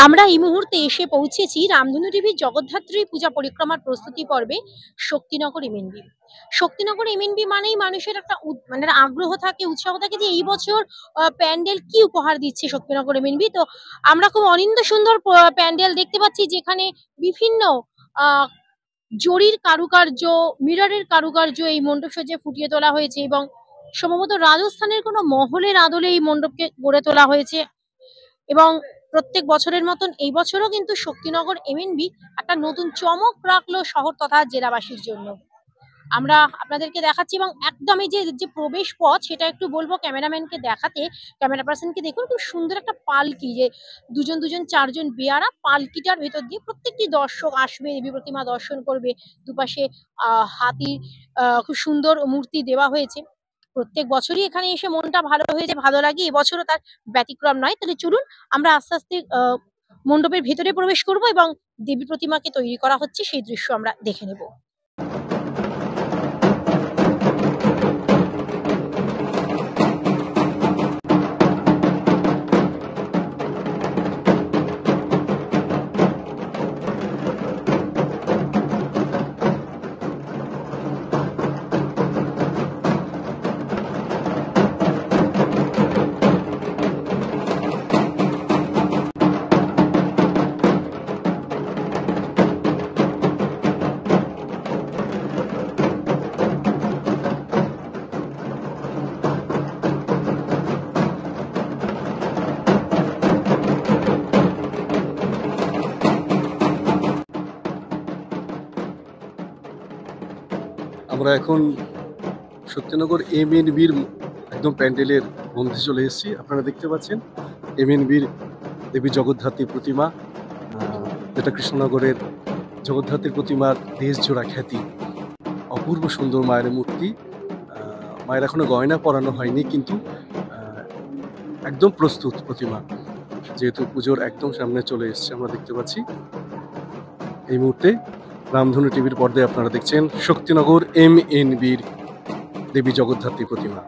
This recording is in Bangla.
আমরা এই মুহূর্তে এসে পৌঁছেছি রামধনু টিভির জগদ্ধাত্রী পূজা পরিক্রমার প্রস্তুতি পর্বে শক্তিনগর এমএনবি। শক্তিনগর এমএনবি মানেই মানুষের একটা মানে আগ্রহ থাকে, উৎসাহ থাকে যে এই বছর প্যান্ডেল কি উপহার দিচ্ছে শক্তিনগর এমএনবি। তো আমরা খুব অনিন্দ সুন্দর প্যান্ডেল দেখতে পাচ্ছি, যেখানে বিভিন্ন আহ জরির কারুকার্য, মিররের কারুকার্য এই মণ্ডপ সজ্জায় ফুটিয়ে তোলা হয়েছে এবং সম্ভবত রাজস্থানের কোনো মহলের আদলে এই মণ্ডপকে গড়ে তোলা হয়েছে। এবং প্রত্যেক বছরের মতন এই বছরও কিন্তু শক্তিনগর এমএনবি একটা নতুন চমক রাখলো শহর তথা জেলাবাসীর জন্য। আমরা আপনাদেরকে দেখাচ্ছি এবং একদম এই যে প্রবেশ পথ সেটা একটু বলবো ক্যামেরাম্যানকে দেখাতে। ক্যামেরা পার্সনকে দেখুন, খুব সুন্দর একটা পালকি, যে দুজন দুজন চারজন বেয়ারা পালকিটার ভেতর দিয়ে প্রত্যেকটি দর্শক আসবে, দেবী প্রতিমা দর্শন করবে। দুপাশে হাতি খুব সুন্দর মূর্তি দেওয়া হয়েছে। প্রত্যেক বছরই এখানে এসে মনটা ভালো হয়েছে, ভালো লাগে, এবছরও তার ব্যতিক্রম নয়। তাহলে চলুন আমরা আস্তে আস্তে মণ্ডপের ভেতরে প্রবেশ করব এবং দেবী প্রতিমাকে তৈরি করা হচ্ছে সেই দৃশ্য আমরা দেখে নেব। আমরা এখন শক্তিনগর এমএনবির একদম প্যান্ডেলের মধ্যে চলে এসেছি। আপনারা দেখতে পাচ্ছেন এমএনবির দেবী জগদ্ধাত্রী প্রতিমা, যেটা কৃষ্ণনগরের জগদ্ধাত্রী প্রতিমার দেশ জোড়া খ্যাতি। অপূর্ব সুন্দর মায়ের মূর্তি। মায়ের এখনো গয়না পরানো হয়নি, কিন্তু একদম প্রস্তুত প্রতিমা, যেহেতু পুজোর একদম সামনে চলে এসছে। আমরা দেখতে পাচ্ছি এই মুহূর্তে রামধনু টিভির পর্দায় আপনারা দেখছেন শক্তিনগর এমএনবির দেবী জগদ্ধাত্রী প্রতিমা।